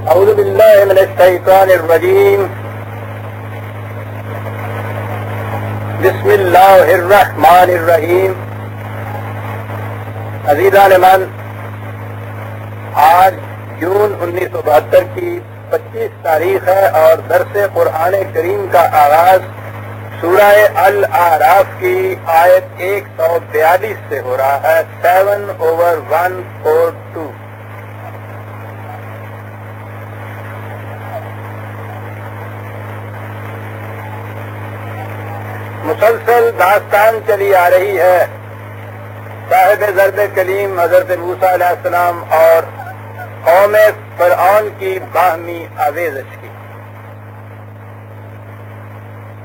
اعوذ باللہ من الشیطان الرجیم بسم اللہ الرحمن الرحیم. عزیزان من، آج جون 1972 کی 25 تاریخ ہے اور درس قرآن کریم کا آغاز سورہ الاعراف کی آیت 142 سے ہو رہا ہے. 7/142. مسلسل داستان چلی آ رہی ہے صاحب ضرب کلیم حضرت موسیٰ علیہ السلام اور قوم فرعون کی باہمی آویزش کی.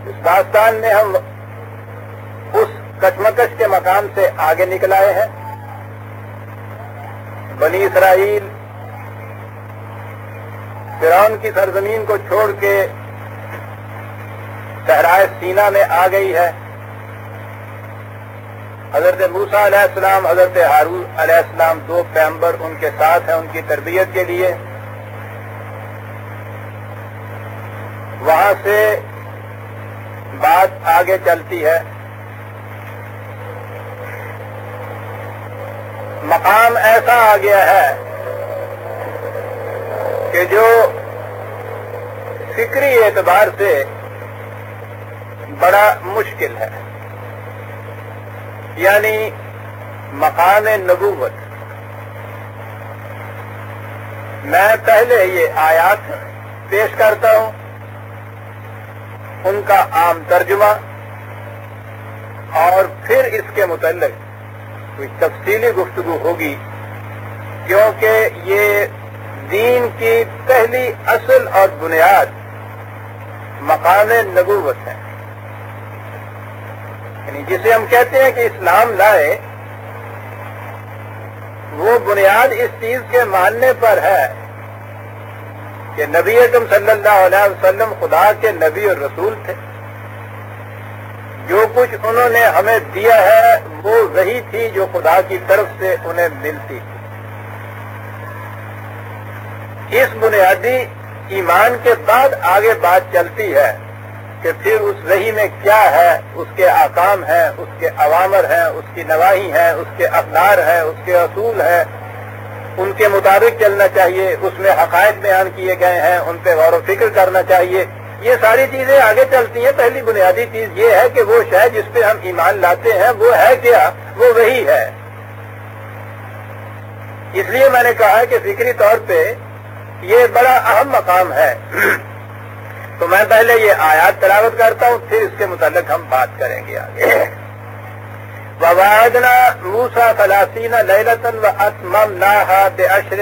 اس داستان میں ہم اس کشمکش کے مقام سے آگے نکل آئے ہیں. بنی اسرائیل فرعون کی سرزمین کو چھوڑ کے صحرائے سینا میں آ گئی ہے. حضرت موسیٰ علیہ السلام، حضرت ہارون علیہ السلام، دو پیغمبر ان کے ساتھ ہیں ان کی تربیت کے لیے. وہاں سے بات آگے چلتی ہے. مقام ایسا آ گیا ہے کہ جو فکری اعتبار سے بڑا مشکل ہے، یعنی مقام نبوت. میں پہلے یہ آیات پیش کرتا ہوں، ان کا عام ترجمہ، اور پھر اس کے متعلق کوئی تفصیلی گفتگو ہوگی، کیونکہ یہ دین کی پہلی اصل اور بنیاد مقام نبوت ہے. یعنی جسے ہم کہتے ہیں کہ اسلام لائے، وہ بنیاد اس چیز کے ماننے پر ہے کہ نبی اکرم صلی اللہ علیہ وسلم خدا کے نبی اور رسول تھے. جو کچھ انہوں نے ہمیں دیا ہے وہ وہی تھی جو خدا کی طرف سے انہیں ملتی تھی. اس بنیادی ایمان کے بعد آگے بات چلتی ہے کہ پھر اس وحی میں کیا ہے، اس کے احکام ہیں، اس کے اوامر ہیں، اس کی نواہی ہیں، اس کے اقدار ہیں، اس کے اصول ہیں، ان کے مطابق چلنا چاہیے. اس میں حقائق بیان کیے گئے ہیں، ان پہ غور و فکر کرنا چاہیے. یہ ساری چیزیں آگے چلتی ہیں. پہلی بنیادی چیز یہ ہے کہ وہ شے جس پہ ہم ایمان لاتے ہیں وہ ہے کیا؟ وہ وحی ہے. اس لیے میں نے کہا کہ فکری طور پہ یہ بڑا اہم مقام ہے. تو میں پہلے یہ آیات تلاوت کرتا ہوں، پھر اس کے متعلق ہم بات کریں گے آگے. وَوَعَدْنَا مُوسَىٰ 30 لَيْلَةً وَأَتْمَمْنَاهَا بِعَشْرٍ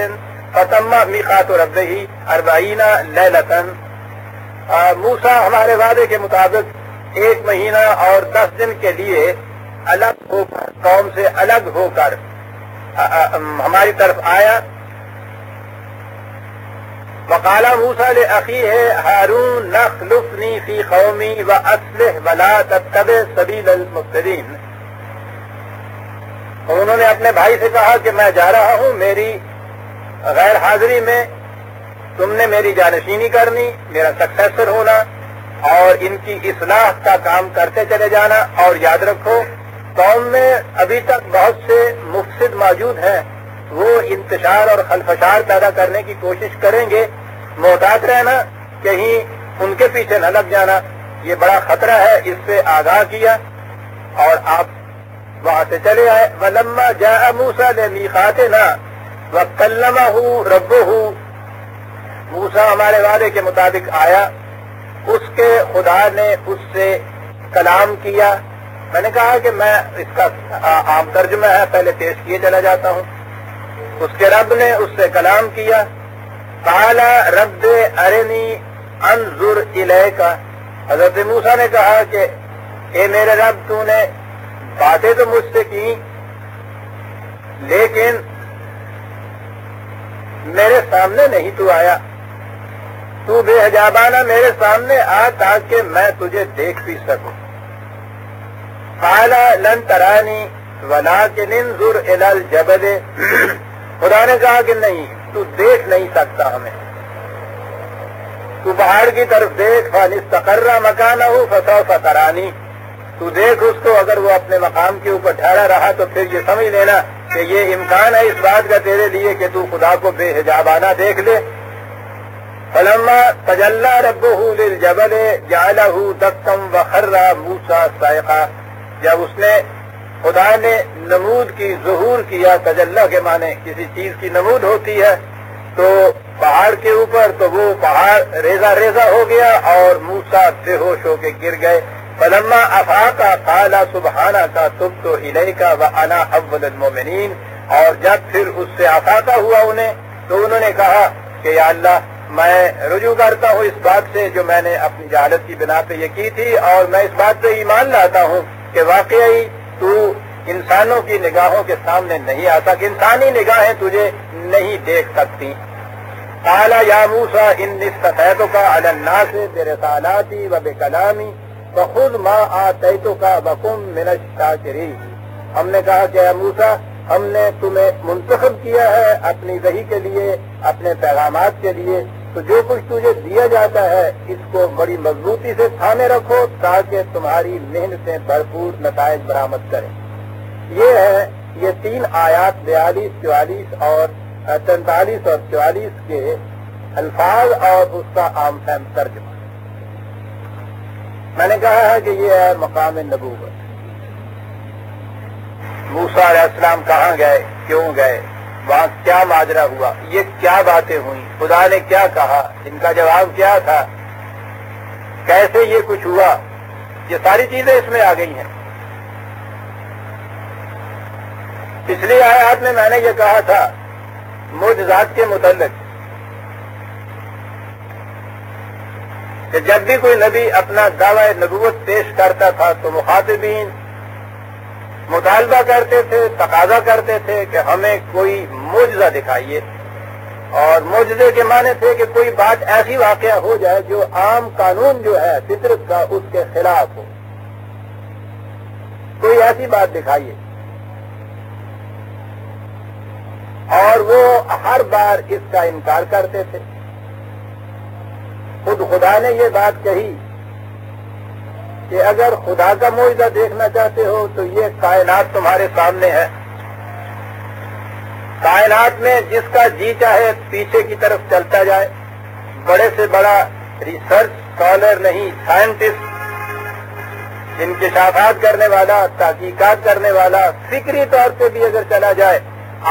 فَتَمَّ مِيقَاتُ رَبِّهِ 40 لَيْلَةً. موسیٰ ہمارے وعدے کے مطابق 1 مہینہ اور 10 دن کے لیے الگ ہو کر، قوم سے الگ ہو کر ہماری طرف آیا. وقال موسیٰ لأخیہ ہارون اخلفنی فی قومی واصلح ولا تتبع سبیل المفسدین. اور انہوں نے اپنے بھائی سے کہا کہ میں جا رہا ہوں، میری غیر حاضری میں تم نے میری جانشینی کرنی، میرا سکسیسر ہونا اور ان کی اصلاح کا کام کرتے چلے جانا. اور یاد رکھو قوم میں ابھی تک بہت سے مفسد موجود ہیں، وہ انتشار اور خلفشار پیدا کرنے کی کوشش کریں گے. محتاط رہنا، کہیں ان کے پیچھے نہ لگ جانا، یہ بڑا خطرہ ہے. اس سے آگاہ کیا اور آپ وہاں سے چلے آئے. وَلَمَّا جَاءَ مُوسَىٰ لِمِيقَاتِنَا وَكَلَّمَهُ رَبُّهُ. موسیٰ ہمارے وعدے کے مطابق آیا، اس کے خدا نے اس سے کلام کیا. میں نے کہا کہ میں اس کا عام ترجمہ ہے، پہلے پیش کیے چلا جاتا ہوں. اس کے رب نے اس سے کلام کیا. قال رب ارنی انظر الیک. حضرت موسیٰ نے کہا کہ اے میرے رب، تو نے باتیں تو مجھ سے کی لیکن میرے سامنے نہیں تو آیا. تو بے حجابانہ میرے سامنے آ تاکہ میں تجھے دیکھ بھی سکوں. قال لن ترانی وَلَٰكِنِ انظُرْ إِلَى الْجَبَلِ خدا نے کہا کہ نہیں، تو دیکھ نہیں سکتا ہمیں، تو پہاڑ کی طرف دیکھ، فَإِنِ اسْتَقَرَّ مَكَانَهُ فَسَوْفَ تَرَانِي، تو دیکھ اس کو، اگر وہ اپنے مقام کے اوپر ٹھہرا رہا تو پھر یہ سمجھ لینا کہ یہ امکان ہے اس بات کا تیرے لیے کہ تو خدا کو بے حجابانہ دیکھ لے۔ فَلَمَّا تَجَلَّىٰ رَبُّهُ لِلْجَبَلِ جَعَلَهُ دَكًّا وَخَرَّ مُوسَىٰ صَعِقًا، جب اس نے خدا نے نمود کی، ظہور کیا، تجلی کے معنی کسی چیز کی نمود ہوتی ہے، تو پہاڑ کے اوپر تو وہ پہاڑ ریزہ ریزہ ہو گیا اور موسیٰ بے ہوش ہو کے گر گئے۔ فَلَمَّا أَفَاقَ قَالَ سُبْحَانَكَ تُبْتُ إِلَيْكَ وَأَنَا أَوَّلُ الْمُؤْمِنِينَ، اور جب پھر اس سے افاقہ ہوا انہیں تو انہوں نے کہا کہ یا اللہ میں رجوع کرتا ہوں اس بات سے جو میں نے اپنی جہالت کی بنا پہ یہ کی تھی، اور میں اس بات پہ ایمان لاتا ہوں کہ واقعی تو انسانوں کی نگاہوں کے سامنے نہیں آتا، کہ انسانی نگاہیں تجھے نہیں دیکھ سکتی۔ قال یا موسیٰ انی اصطفیتک علی الناس برسالاتی وبکلامی فخذ ما آتیتک وکن من الشاکرین، ہم نے کہا کہ اے موسیٰ ہم نے تمہیں منتخب کیا ہے اپنی وحی کے لیے، اپنے پیغامات کے لیے، تو جو کچھ تجھے دیا جاتا ہے اس کو بڑی مضبوطی سے تھامے رکھو تاکہ تمہاری محنتیں بھرپور نتائج برآمد کریں۔ یہ ہے یہ 3 آیات 42، 44 اور 43 اور 44 کے الفاظ اور اس کا عام فہم ترجمہ۔ میں نے کہا ہے کہ یہ ہے مقام نبوت۔ موسیٰ علیہ السلام کہاں گئے، کیوں گئے، وہاں کیا ماجرا ہوا، یہ کیا باتیں ہوئیں، خدا نے کیا کہا، ان کا جواب کیا تھا، کیسے یہ کچھ ہوا، یہ ساری چیزیں اس میں آ گئی ہیں۔ پچھلی آیات میں میں نے یہ کہا تھا معجزات کے متعلق کہ جب بھی کوئی نبی اپنا دعوی نبوت پیش کرتا تھا تو مخاطبین مطالبہ کرتے تھے، تقاضا کرتے تھے کہ ہمیں کوئی معجزہ دکھائیے، اور معجزے کے معنی تھے کہ کوئی بات ایسی واقعہ ہو جائے جو عام قانون جو ہے فطرت کا اس کے خلاف ہو، کوئی ایسی بات دکھائیے، اور وہ ہر بار اس کا انکار کرتے تھے۔ خود خدا نے یہ بات کہی کہ اگر خدا کا معجزہ دیکھنا چاہتے ہو تو یہ کائنات تمہارے سامنے ہے، کائنات میں جس کا جی چاہے پیچھے کی طرف چلتا جائے، بڑے سے بڑا ریسرچ اسکالر نہیں، سائنٹسٹ، انکشافات کرنے والا، تحقیقات کرنے والا، فکری طور پہ بھی اگر چلا جائے،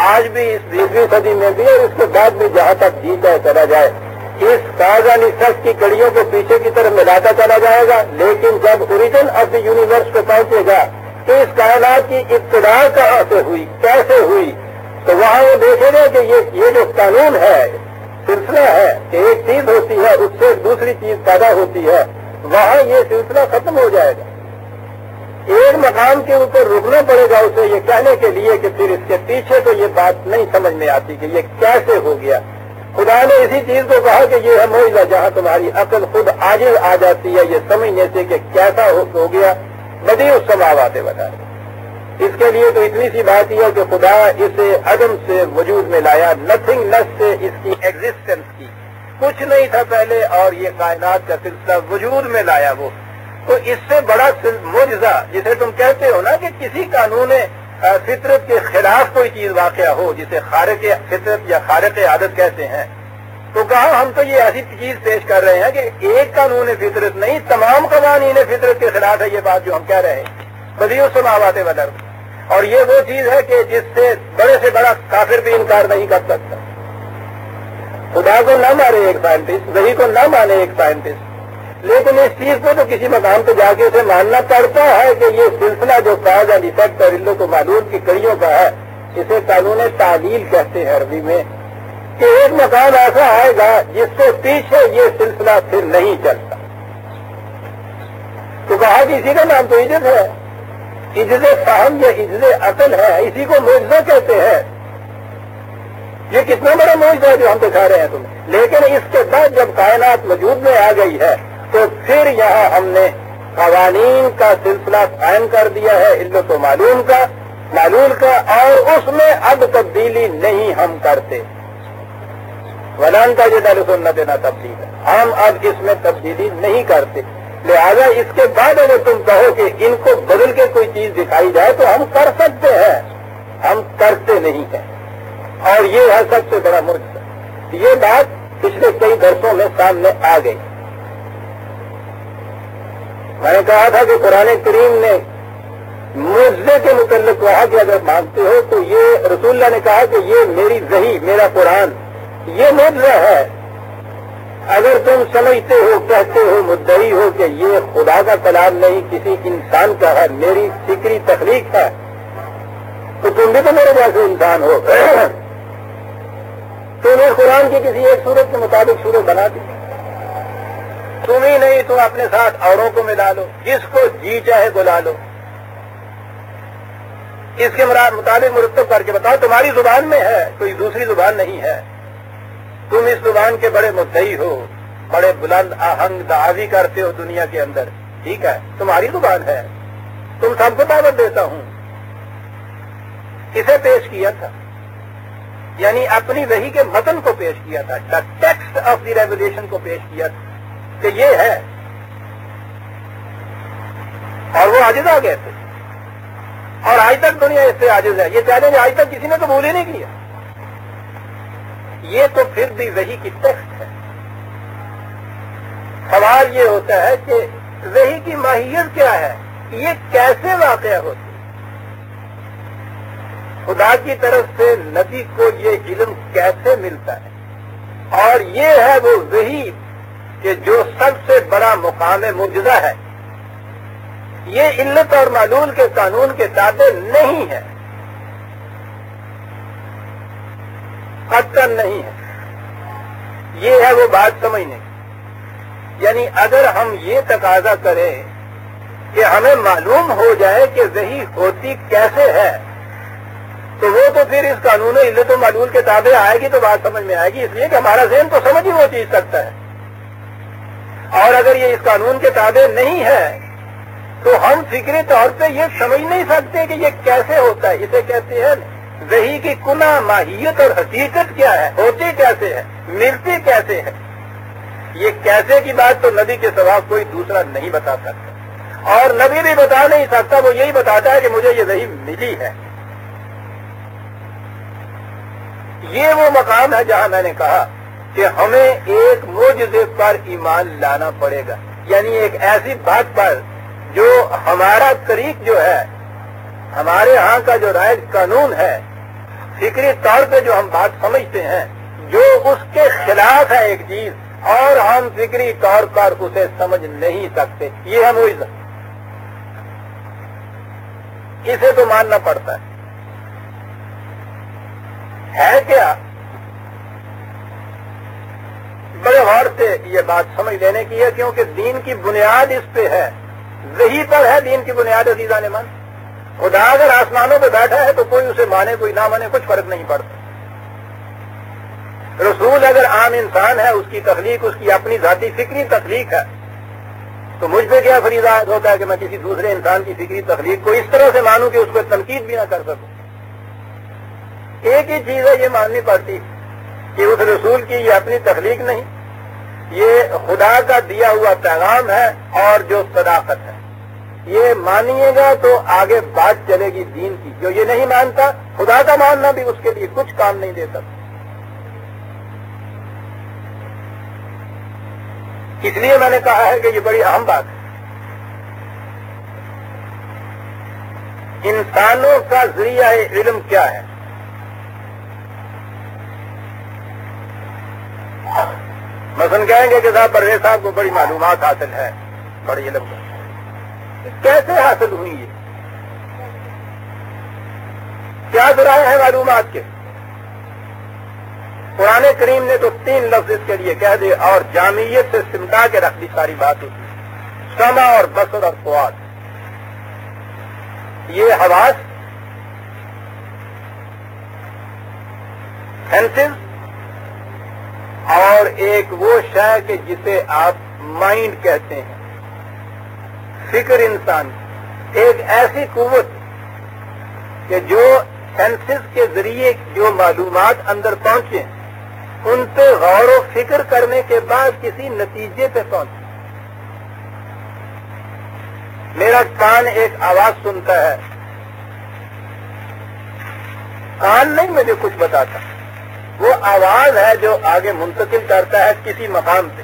آج بھی اس 20ویں صدی میں بھی اور اس کے بعد بھی جہاں تک جی چاہے چلا جائے، اس کاغذ ریسرچ کی کڑیوں کو پیچھے کی طرف ملاتا چلا جائے گا، لیکن جب اوریجن آف دی یونیورس پہ پہنچے گا کہ اس کائنات کی ابتدا کہاں سے ہوئی، کیسے ہوئی، تو وہاں وہ دیکھے گا کہ یہ جو قانون ہے، سلسلہ ہے کہ ایک چیز ہوتی ہے اس سے دوسری چیز پیدا ہوتی ہے، وہاں یہ سلسلہ ختم ہو جائے گا۔ ایک مقام کے اوپر رکنا پڑے گا اسے یہ کہنے کے لیے کہ پھر اس کے پیچھے تو یہ بات نہیں سمجھ میں آتی کہ یہ کیسے ہو گیا۔ خدا نے اسی چیز کو کہا کہ یہ ہے معجزہ جہاں تمہاری عقل خود عاجز آ جاتی ہے یہ سمجھنے سے کہ کیسا ہو گیا، بدیع السماوات والارض۔ اس کے لیے تو اتنی سی بات ہی ہے کہ خدا اسے عدم سے وجود میں لایا، نتھنگ نس سے اس کی ایگزسٹنس کی، کچھ نہیں تھا پہلے اور یہ کائنات کا سلسلہ وجود میں لایا وہ۔ تو اس سے بڑا معجزہ جسے تم کہتے ہو نا کہ کسی قانون فطرت کے خلاف کوئی چیز واقعہ ہو، جسے خارق فطرت یا خارق عادت کہتے ہیں، تو کہا ہم تو یہ ایسی چیز پیش کر رہے ہیں کہ ایک قانون فطرت نہیں، تمام قوانین فطرت کے خلاف ہے یہ بات جو ہم کہہ رہے ہیں، بدیع السماوات والارض۔ اور یہ وہ چیز ہے کہ جس سے بڑا کافر بھی انکار نہیں کر سکتا۔ خدا کو نہ مانے ایک سائنٹسٹ، وحی کو نہ مانے ایک سائنٹسٹ، لیکن اس چیز کو تو کسی مقام پہ جا کے اسے ماننا پڑتا ہے کہ یہ سلسلہ جو کاز اینڈ ایفیکٹ اور علت و معلول کی کڑیوں کا ہے، اسے قانون تعلیل کہتے ہیں عربی میں، کہ ایک مقام ایسا آئے گا جس سے پیچھے یہ سلسلہ پھر نہیں چلتا۔ تو کہا کہ اسی کا نام تو عجز ہے، عجز فہم یا عجز عقل ہے، اسی کو معجزہ کہتے ہیں۔ یہ کتنا بڑا معجزہ ہے جو ہم دکھا رہے ہیں تمہیں۔ لیکن اس کے بعد جب کائنات وجود میں آ گئی ہے تو پھر یہاں ہم نے قوانین کا سلسلہ قائم کر دیا ہے، علت و معلوم کا، معلول کا، اور اس میں اب تبدیلی نہیں ہم کرتے. ولن تجد لسنتنا تبدیلا، ہم اب اس میں تبدیلی نہیں کرتے. لہذا اس کے بعد اگر تم کہو کہ ان کو بدل کے کوئی چیز دکھائی جائے تو ہم کر سکتے ہیں، ہم کرتے نہیں ہیں. اور یہ ہے سب سے بڑا معجزہ. یہ بات پچھلے کئی درسوں میں سامنے آ گئی. میں نے کہا تھا کہ قرآن کریم نے معجزے کے متعلق کہا کہ اگر مانگتے ہو تو یہ رسول اللہ نے کہا کہ یہ میری وحی، میرا قرآن یہ معجزہ ہے. اگر تم سمجھتے ہو، کہتے ہو، مدعی ہو کہ یہ خدا کا کلام نہیں کسی انسان کا ہے، میری فکری تخلیق ہے، تو تم بھی تو میرے جیسے انسان ہو. تم اس قرآن کی کسی ایک صورت کے مطابق صورت بنا دی. تم ہی نہیں تو اپنے ساتھ اوروں کو ملا لو، جس کو جی چاہے بلا لو، اس کے مطابق مرتب کر کے بتاؤ تمہاری زبان میں ہے، کوئی دوسری زبان نہیں ہے. تم اس زبان کے بڑے مدعی ہو، بڑے بلند آہنگ دعوی کرتے ہو دنیا کے اندر، ٹھیک ہے، تمہاری زبان ہے، تم سب کو دعوت دیتا ہوں. کسے پیش کیا تھا؟ یعنی اپنی وحی کے متن کو پیش کیا تھا، the text of the revelation کو پیش کیا تھا کہ یہ ہے، اور وہ عاجز آ گئے تھے. اور آج تک دنیا اس سے عاجز ہے. یہ چیلنج آج تک کسی نے قبول ہی نہیں کیا. یہ تو پھر بھی وحی کی ٹیکسٹ ہے. سوال یہ ہوتا ہے کہ وحی کی ماہیت کیا ہے، یہ کیسے واقع ہوتی؟ خدا کی طرف سے نبی کو یہ علم کیسے ملتا ہے؟ اور یہ ہے وہ وحی کہ جو سب سے بڑا مقام معجزہ ہے. یہ علت اور معلول کے قانون کے تابع نہیں ہے، قطعاً نہیں ہے. یہ ہے وہ بات سمجھنے کی. یعنی اگر ہم یہ تقاضا کریں کہ ہمیں معلوم ہو جائے کہ وحی ہوتی کیسے ہے، تو وہ تو پھر اس قانون علت و معلول کے تابع آئے گی تو بات سمجھ میں آئے گی. اس لیے کہ ہمارا ذہن تو سمجھ ہی وہ چیز سکتا ہے. اور اگر یہ اس قانون کے تابع نہیں ہے تو ہم فکری طور پہ یہ سمجھ نہیں سکتے کہ یہ کیسے ہوتا ہے. اسے کہتے ہیں وحی کی کنہ، ماہیت اور حقیقت کیا ہے، ہوتی کیسے ہے، ملتی کیسے ہے. یہ کیسے کی بات تو نبی کے سوا کوئی دوسرا نہیں بتا سکتا، اور نبی بھی بتا نہیں سکتا. وہ یہی بتاتا ہے کہ مجھے یہ وحی ملی ہے. یہ وہ مقام ہے جہاں میں نے کہا کہ ہمیں ایک معجزے پر ایمان لانا پڑے گا. یعنی ایک ایسی بات پر جو ہمارا طریق جو ہے، ہمارے ہاں کا جو رائج قانون ہے، فکری طور پہ جو ہم بات سمجھتے ہیں، جو اس کے خلاف ہے ایک چیز، اور ہم فکری طور پر اسے سمجھ نہیں سکتے. یہ ہے معجزہ. اسے تو ماننا پڑتا ہے کیا؟ بڑے غور سے یہ بات سمجھ لینے کی ہے، کیونکہ دین کی بنیاد اس پہ ہے، وحی پر ہے دین کی بنیاد. عزیزان من، خدا اگر آسمانوں پہ بیٹھا ہے تو کوئی اسے مانے کوئی نہ مانے کچھ فرق نہیں پڑتا. رسول اگر عام انسان ہے، اس کی تخلیق اس کی اپنی ذاتی فکری تخلیق ہے، تو مجھ پہ کیا فریضہ ہوتا ہے کہ میں کسی دوسرے انسان کی فکری تخلیق کو اس طرح سے مانوں کہ اس کو تنقید بھی نہ کر سکوں. ایک ہی چیز ہے یہ ماننی پڑتی کہ اس رسول کی یہ اپنی تخلیق نہیں، یہ خدا کا دیا ہوا پیغام ہے اور جو صداقت ہے. یہ مانیے گا تو آگے بات چلے گی دین کی. جو یہ نہیں مانتا، خدا کا ماننا بھی اس کے لیے کچھ کام نہیں دیتا. اس لیے میں نے کہا ہے کہ یہ بڑی اہم بات ہے. انسانوں کا ذریعہ علم کیا ہے؟ مثلا کہیں گے کہ صاحب پرویز صاحب کو بڑی معلومات حاصل ہے، بڑی علم ہے. کیسے حاصل ہوئی؟ یہ کیا ذرائع ہیں معلومات کے؟ قرآن کریم نے تو 3 لفظ اس کے لیے کہہ دے اور جامعیت سے سمٹا کے رکھ دی ساری بات ہوتی. سمع اور بصر اور فؤاد. یہ حواس، سینسز، اور ایک وہ شے کہ جسے آپ مائنڈ کہتے ہیں، فکر انسان، ایک ایسی قوت کہ جو سینسز کے ذریعے جو معلومات اندر پہنچے ان پہ غور و فکر کرنے کے بعد کسی نتیجے پہ پہنچے. میرا کان ایک آواز سنتا ہے، کان نہیں مجھے کچھ بتاتا، وہ آواز ہے جو آگے منتقل کرتا ہے کسی مقام پہ.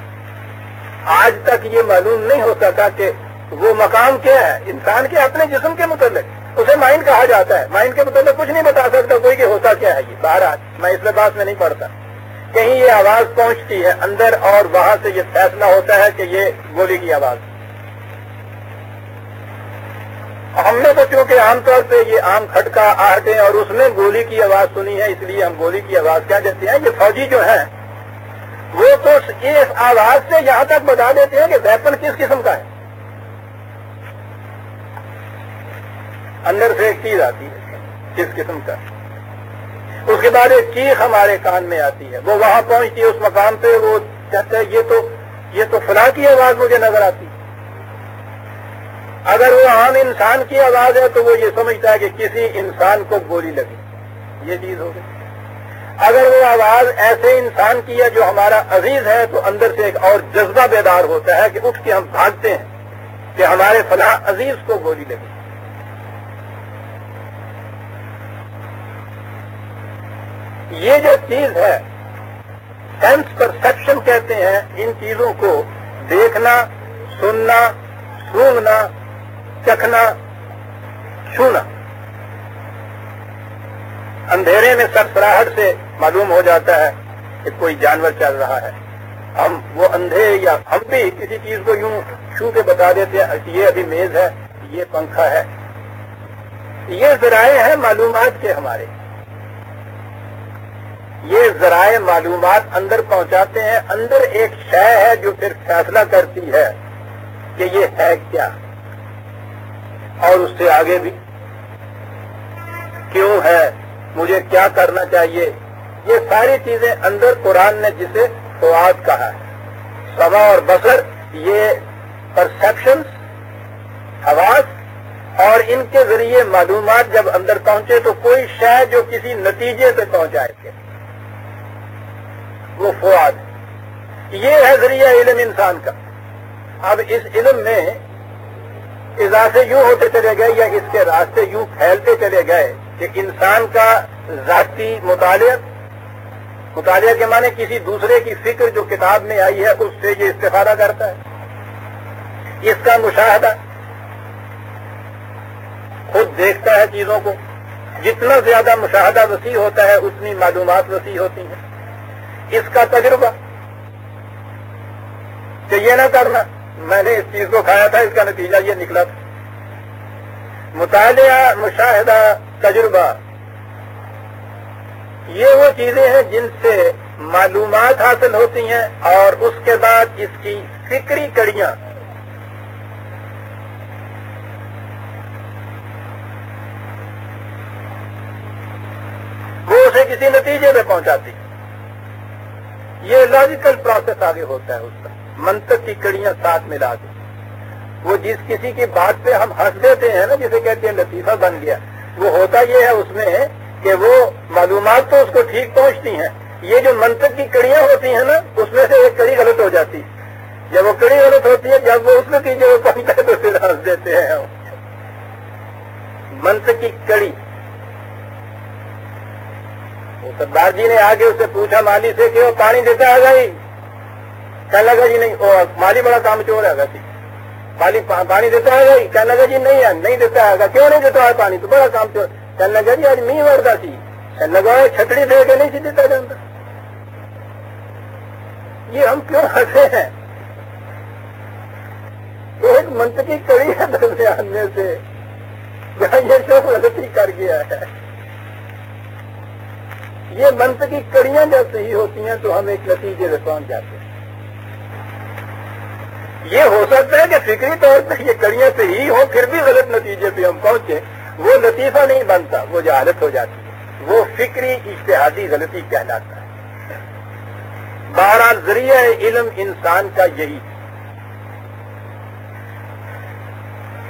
آج تک یہ معلوم نہیں ہوتا تھا کہ وہ مقام کیا ہے. انسان کے اپنے جسم کے متعلق اسے مائنڈ کہا جاتا ہے، مائنڈ کے متعلق کچھ نہیں بتا سکتا کوئی کہ ہوتا کیا ہے. یہ بہرحال میں اس لباس میں نہیں پڑھتا. کہیں یہ آواز پہنچتی ہے اندر اور وہاں سے یہ فیصلہ ہوتا ہے کہ یہ گولی کی آواز. ہم نے تو چونکہ عام طور پہ یہ عام کھٹکا آہٹیں اور اس میں گولی کی آواز سنی ہے، اس لیے ہم گولی کی آواز کیا دیتے ہیں. یہ فوجی جو ہیں وہ تو اس آواز سے یہاں تک بتا دیتے ہیں کہ ویپن کس قسم کا ہے. اندر سے ایک چیز آتی ہے کس قسم کا، اس کے بعد ایک چیخ ہمارے کان میں آتی ہے، وہ وہاں پہنچتی ہے اس مقام پہ، وہ کہتا ہے یہ تو فلاں کی آواز مجھے نظر آتی ہے. اگر وہ عام انسان کی آواز ہے تو وہ یہ سمجھتا ہے کہ کسی انسان کو گولی لگی، یہ چیز ہو گئی. اگر وہ آواز ایسے انسان کی ہے جو ہمارا عزیز ہے تو اندر سے ایک اور جذبہ بیدار ہوتا ہے کہ اٹھ کے ہم بھاگتے ہیں کہ ہمارے فلاں عزیز کو گولی لگی. یہ جو چیز ہے سینس پرسپشن کہتے ہیں ان چیزوں کو، دیکھنا، سننا، سونگنا، چکھنا، چھونا. اندھیرے میں سرسراہٹ سے معلوم ہو جاتا ہے کہ کوئی جانور چل رہا ہے. ہم وہ اندھے یا ہم بھی کسی چیز کو یوں چھو کے بتا دیتے ہیں یہ ابھی میز ہے، یہ پنکھا ہے. یہ ذرائع ہیں معلومات کے ہمارے. یہ ذرائع معلومات اندر پہنچاتے ہیں. اندر ایک شے ہے جو پھر فیصلہ کرتی ہے کہ یہ ہے کیا، اور اس سے آگے بھی کیوں ہے، مجھے کیا کرنا چاہیے. یہ ساری چیزیں اندر قرآن نے جسے فؤاد کہا ہے. سمع اور بصر یہ پرسپشنز، حواس، اور ان کے ذریعے معلومات جب اندر پہنچے تو کوئی شے جو کسی نتیجے پہ پہنچائے گے وہ فؤاد. یہ ہے ذریعہ علم انسان کا. اب اس علم میں اضافے یوں ہوتے چلے گئے یا اس کے راستے یوں پھیلتے چلے گئے کہ انسان کا ذاتی مطالعہ کے معنی کسی دوسرے کی فکر جو کتاب میں آئی ہے اس سے یہ استفادہ کرتا ہے. اس کا مشاہدہ، خود دیکھتا ہے چیزوں کو. جتنا زیادہ مشاہدہ وسیع ہوتا ہے اتنی معلومات وسیع ہوتی ہیں. اس کا تجربہ کہ یہ نہ کرنا، میں نے اس چیز کو کھایا تھا، اس کا نتیجہ یہ نکلا تھا. مطالعہ، مشاہدہ، تجربہ، یہ وہ چیزیں ہیں جن سے معلومات حاصل ہوتی ہیں اور اس کے بعد اس کی فکری کڑیاں وہ اسے کسی نتیجے پہ پہنچاتی ہیں. یہ لاجیکل پروسیس آگے ہوتا ہے اس کا، منطق کی کڑیاں ساتھ ملا کے. وہ جس کسی کی بات پہ ہم ہنس دیتے ہیں نا، جسے کہتے ہیں لطیفہ بن گیا، وہ ہوتا یہ ہے اس میں کہ وہ معلومات تو اس کو ٹھیک پہنچتی ہیں، یہ جو منطق کی کڑیاں ہوتی ہیں نا اس میں سے ایک کڑی غلط ہو جاتی ہے. جب وہ کڑی غلط ہوتی ہے، جب وہ اس نتیجے میں پہنچتا ہے تو پھر ہنس دیتے ہیں. منطق کی کڑی. سردار جی نے آگے اسے پوچھا مالی سے کہ وہ پانی دیتا ہے گا ہی؟ کہنے لگا جی نہیں. مالی بڑا کام چور ہے گا جی، پانی دیتا ہے گا ہی؟ کہنے لگا جی نہیں دیتا ہے گا. کیوں نہیں دیتا ہے پانی؟ تو بڑا کام چور. کہنے لگا جی آج می وردا سی. کہنے لگا چھتری دے کے نہیں سی دیتا جانتا. یہ ہم کیوں ہنسے ہیں؟ تو ایک منطقی کڑی ہے درمیان میں سے جہاں یہ سب غلطی کر گیا ہے. یہ منطقی کڑیاں جب صحیح ہوتی ہیں تو ہم ایک نتیجے سے پہنچ جاتے ہیں. یہ ہو سکتا ہے کہ فکری طور پر یہ کڑیاں صحیح ہوں پھر بھی غلط نتیجے پہ ہم پہنچے. وہ لطیفہ نہیں بنتا، وہ جہالت ہو جاتی ہے، وہ فکری اجتہادی غلطی کہلاتا ہے. بہرحال ذریعہ علم انسان کا یہی.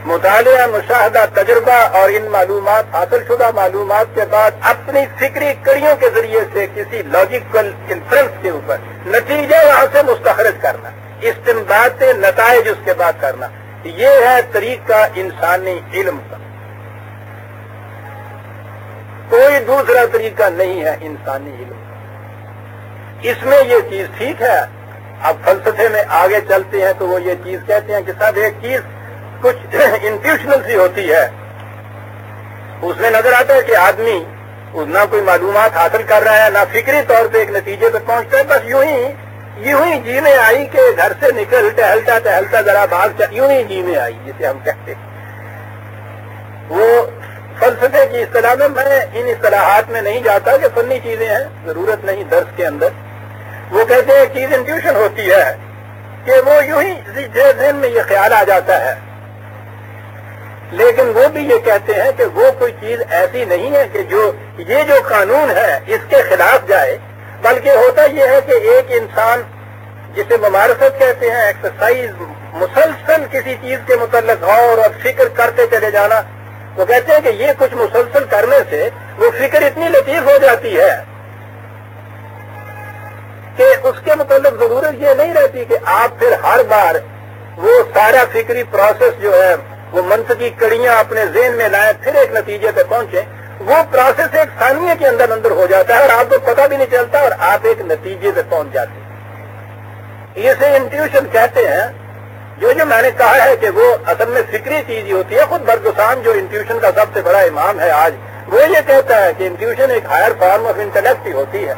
مطالعہ، مشاہدہ، تجربہ اور ان معلومات، حاصل شدہ معلومات کے بعد اپنی فکری کڑیوں کے ذریعے سے کسی لاجیکل انفرنس کے اوپر نتیجے وہاں سے مستخرج کرنا، استنباط نتائج اس کے بعد کرنا، یہ ہے طریقہ انسانی علم کا. کوئی دوسرا طریقہ نہیں ہے انسانی علم کا. اس میں یہ چیز ٹھیک ہے. اب فلسفے میں آگے چلتے ہیں تو وہ یہ چیز کہتے ہیں کہ صاحب ایک چیز کچھ انٹیوشنل سی ہوتی ہے، اس میں نظر آتا ہے کہ آدمی نہ کوئی معلومات حاصل کر رہا ہے، نہ فکری طور پہ ایک نتیجے پہ پہنچتا ہے، بس یوں ہی جی میں آئی کہ گھر سے نکل ٹہلتا ذرا بھاگ یوں ہی جی میں آئی جسے ہم کہتے ہیں. وہ فلسفے کی اصطلاح میں ان اصطلاحات میں نہیں جاتا کہ فنی چیزیں ہیں، ضرورت نہیں درس کے اندر. وہ کہتے ہیں چیز انٹیوشن ہوتی ہے کہ وہ یوں ہی ذہن میں یہ خیال آ جاتا ہے. لیکن وہ بھی یہ کہتے ہیں کہ وہ کوئی چیز ایسی نہیں ہے کہ یہ جو قانون ہے اس کے خلاف جائے، بلکہ ہوتا یہ ہے کہ ایک انسان جسے ممارست کہتے ہیں، ایکسرسائز، مسلسل کسی چیز کے متعلق غور اور فکر کرتے چلے جانا. وہ کہتے ہیں کہ یہ کچھ مسلسل کرنے سے وہ فکر اتنی لطیف ہو جاتی ہے کہ اس کے متعلق ضرورت یہ نہیں رہتی کہ آپ پھر ہر بار وہ سارا فکری پروسیس جو ہے وہ منطقی کڑیاں اپنے ذہن میں لائیں پھر ایک نتیجے پہ پہنچیں. وہ پروسیس ایک ثانیے کے اندر ہو جاتا ہے اور آپ کو پتہ بھی نہیں چلتا اور آپ ایک نتیجے پہ پہنچ جاتے ہیں. اسے انٹیوشن کہتے ہیں. جو میں نے کہا ہے کہ وہ اصل میں فکری چیز ہی ہوتی ہے. خود برگسان جو انٹیوشن کا سب سے بڑا امام ہے آج، وہ یہ کہتا ہے کہ انٹیوشن ایک ہائر فارم آف انٹلیکٹ ہی ہوتی ہے،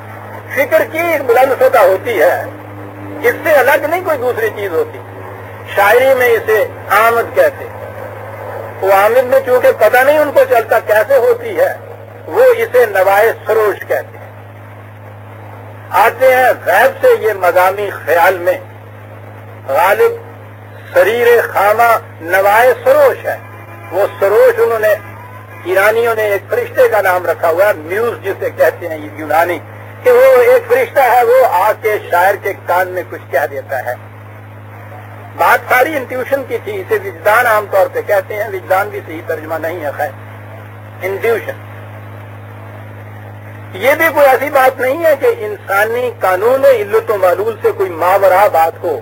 فکر کی ایک بلند سطح ہوتی ہے، اس سے الگ نہیں کوئی دوسری چیز ہوتی. شاعری میں اسے آمد کہتے ہیں. وہ آمد میں چونکہ پتہ نہیں ان کو چلتا کیسے ہوتی ہے، وہ اسے نوائے سروش کہتے ہیں. آتے ہیں غیب سے یہ مضامی خیال میں، غالب سریر خامہ نوائے سروش ہے. وہ سروش انہوں نے ایرانیوں نے ایک فرشتے کا نام رکھا ہوا ہے، میوز جسے کہتے ہیں یہ یونانی، کہ وہ ایک فرشتہ ہے، وہ آ کے شاعر کے کان میں کچھ کہہ دیتا ہے. بات ساری انٹیوشن کی تھی. اسے وجدان عام طور پہ کہتے ہیں، وجدان بھی صحیح ترجمہ نہیں ہے. خیر، انٹیوشن یہ بھی کوئی ایسی بات نہیں ہے کہ انسانی قانون علت و معلول سے کوئی ماورا بات ہو.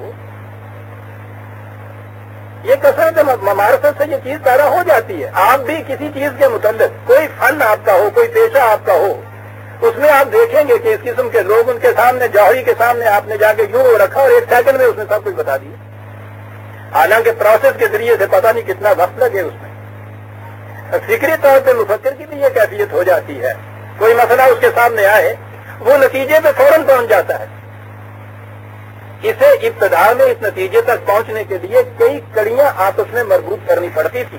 یہ کثرت ممارست سے یہ چیز پیدا ہو جاتی ہے. آپ بھی کسی چیز کے متعلق کوئی فن آپ کا ہو، کوئی پیشہ آپ کا ہو، اس میں آپ دیکھیں گے کہ اس قسم کے لوگ ان کے سامنے، جوہری کے سامنے آپ نے جا کے یوں رکھا اور ایک سیکنڈ میں اس نے سب کچھ بتا دیا، حالانکہ پروسیس کے ذریعے سے پتہ نہیں کتنا وقت لگے اس میں. فکری طور پہ مفکر کی بھی یہ کیفیت ہو جاتی ہے. کوئی مسئلہ اس کے سامنے آئے، وہ نتیجے پہ فوراً پہنچ جاتا ہے. اسے ابتدا میں اس نتیجے تک پہنچنے کے لیے کئی کڑیاں آپس میں مربوط کرنی پڑتی تھی،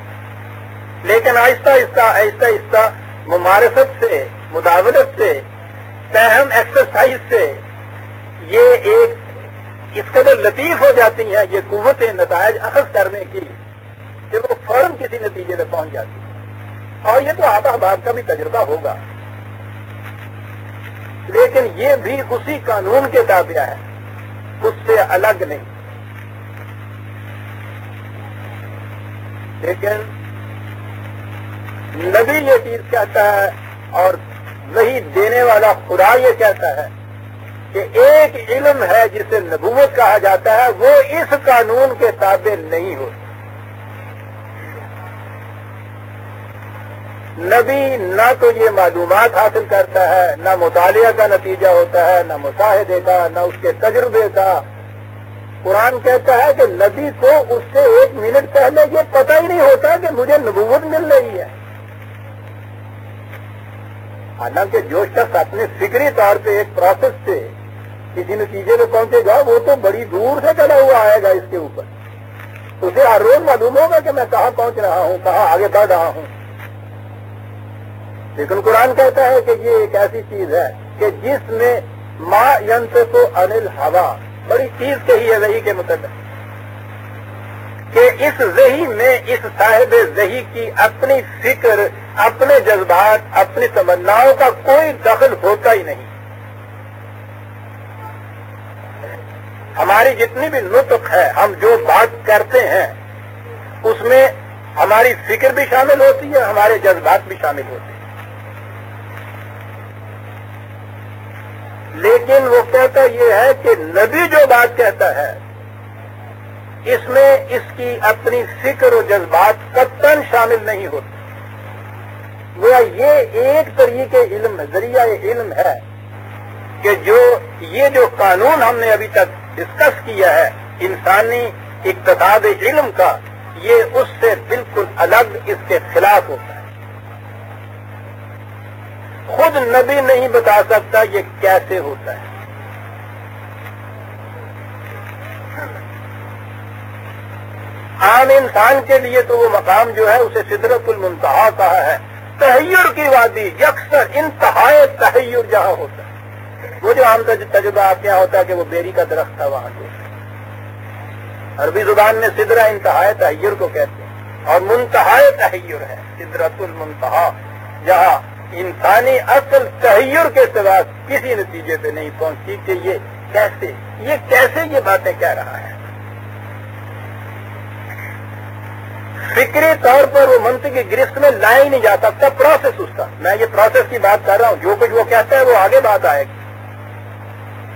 لیکن آہستہ آہستہ ممارست سے، مداولت سے، فہم ایکسرسائز سے یہ ایک اس قدر لطیف ہو جاتی ہیں یہ قوت نتائج اخذ کرنے کی کہ وہ فوراً کسی نتیجے پہ پہنچ جاتی ہے. اور یہ تو آپ احباب کا بھی تجربہ ہوگا، لیکن یہ بھی اسی قانون کے تابع ہے، اس سے الگ نہیں. لیکن نبی یہ چیز کہتا ہے اور وہی دینے والا خدا یہ کہتا ہے کہ ایک علم ہے جسے نبوت کہا جاتا ہے، وہ اس قانون کے تابع نہیں ہوتا. نبی نہ تو یہ معلومات حاصل کرتا ہے، نہ مطالعہ کا نتیجہ ہوتا ہے، نہ مشاہدے کا، نہ اس کے تجربے کا. قرآن کہتا ہے کہ نبی کو اس سے ایک منٹ پہلے یہ پتہ ہی نہیں ہوتا کہ مجھے نبوت مل رہی ہے. حالانکہ جو شخص اپنے فکری طور پہ ایک پروسیس سے کسی نتیجے میں پہنچے گا وہ تو بڑی دور سے چلا ہوا آئے گا اس کے اوپر. اسے ہر روز معلوم ہوگا کہ میں کہاں پہنچ رہا ہوں، کہاں آگے بڑھ رہا ہوں. لیکن قرآن کہتا ہے کہ یہ ایک ایسی چیز ہے کہ جس میں ما ینطق عن الہوا، بڑی چیز کہی ہے وحی کے متعلق، کہ اس وحی میں اس صاحب وحی کی اپنی فکر، اپنے جذبات، اپنی تمناؤں کا کوئی دخل ہوتا ہی نہیں. ہماری جتنی بھی نطق ہے، ہم جو بات کرتے ہیں، اس میں ہماری فکر بھی شامل ہوتی ہے، ہمارے جذبات بھی شامل ہوتے ہیں. لیکن وہ کہتا یہ ہے کہ نبی جو بات کہتا ہے اس میں اس کی اپنی فکر و جذبات قطعاً شامل نہیں ہوتے. وہ یہ ایک طریقے علم ذریعہ علم ہے کہ یہ جو قانون ہم نے ابھی تک ڈسکس کیا ہے انسانی اقتصاد علم کا، یہ اس سے بالکل الگ، اس کے خلاف ہوتا ہے. خود نبی نہیں بتا سکتا یہ کیسے ہوتا ہے. عام انسان کے لیے تو وہ مقام جو ہے اسے سدرۃ المنتہا کہا ہے. تحیر کی وادی، یکسر انتہائے تحیر جہاں ہوتا ہے. وہ جو عام تجربہ آپ کے یہاں ہوتا ہے کہ وہ بیری کا درخت تھا، وہاں جو عربی زبان میں سدرہ انتہائے تحیر کو کہتے ہیں، اور منتہائے تحیر ہے سدرۃ المنتہا، جہاں انسانی اصل تحیر کے سوا کسی نتیجے پہ نہیں پہنچتی کہ یہ کیسے یہ باتیں کہہ رہا ہے. فکری طور پر وہ منطقی گرفت میں لایا ہی نہیں جا سکتا. پروسیس اس کا، میں یہ پروسیس کی بات کر رہا ہوں. جو کچھ وہ کہتا ہے وہ آگے بات آئے گی.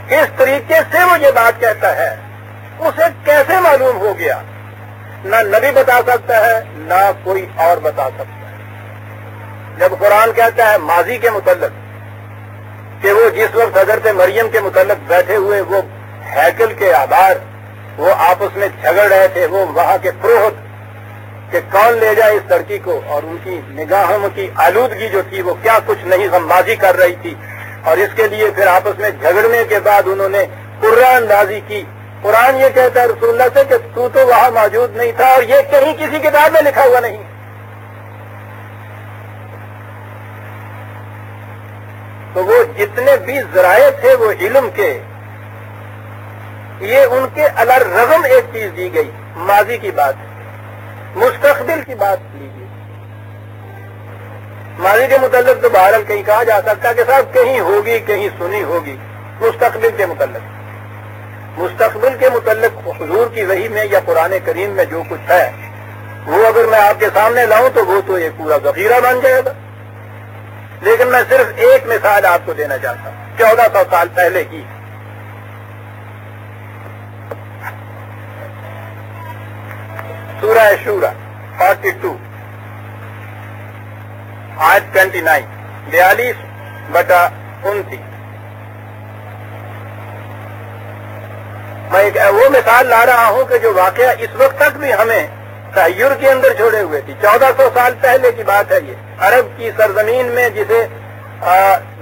کس طریقے سے وہ یہ بات کہتا ہے اسے کیسے معلوم ہو گیا، نہ نبی بتا سکتا ہے نہ کوئی اور بتا سکتا ہے. جب قرآن کہتا ہے ماضی کے متعلق کہ وہ جس وقت حضرت مریم کے متعلق بیٹھے ہوئے وہ ہیکل کے آبار وہ آپس میں جھگڑ رہے تھے، وہ وہاں کے پروہت کہ کون لے جائے اس لڑکی کو، اور ان کی نگاہوں کی آلودگی جو تھی وہ کیا کچھ نہیں غمبازی کر رہی تھی، اور اس کے لیے پھر آپس میں جھگڑنے کے بعد انہوں نے قرآن اندازی کی. قرآن یہ کہتا ہے رسول اللہ سے کہ تو وہاں موجود نہیں تھا اور یہ کہیں کسی کتاب میں لکھا ہوا نہیں. تو وہ جتنے بھی ذرائع تھے وہ علم کے، یہ ان کے الرغم ایک چیز دی گئی، ماضی کی بات، مستقبل کی بات لیجیے. ماضی کے متعلق تو بہرحال کہیں کہا جا سکتا کہ صاحب کہیں ہوگی کہیں سنی ہوگی. مستقبل کے متعلق حضور کی وحی میں یا قرآن کریم میں جو کچھ ہے وہ اگر میں آپ کے سامنے لاؤں تو وہ تو ایک پورا ذخیرہ بن جائے گا. لیکن میں صرف ایک مثال آپ کو دینا چاہتا ہوں 1400 سال پہلے کی. سورہ شورا 42 آیت 29 42/29. میں ایک وہ مثال لا رہا ہوں کہ جو واقعہ اس وقت تک بھی ہمیں تحیر کے اندر چھوڑے ہوئے تھی. 1400 سال پہلے کی بات ہے. یہ عرب کی سرزمین میں جسے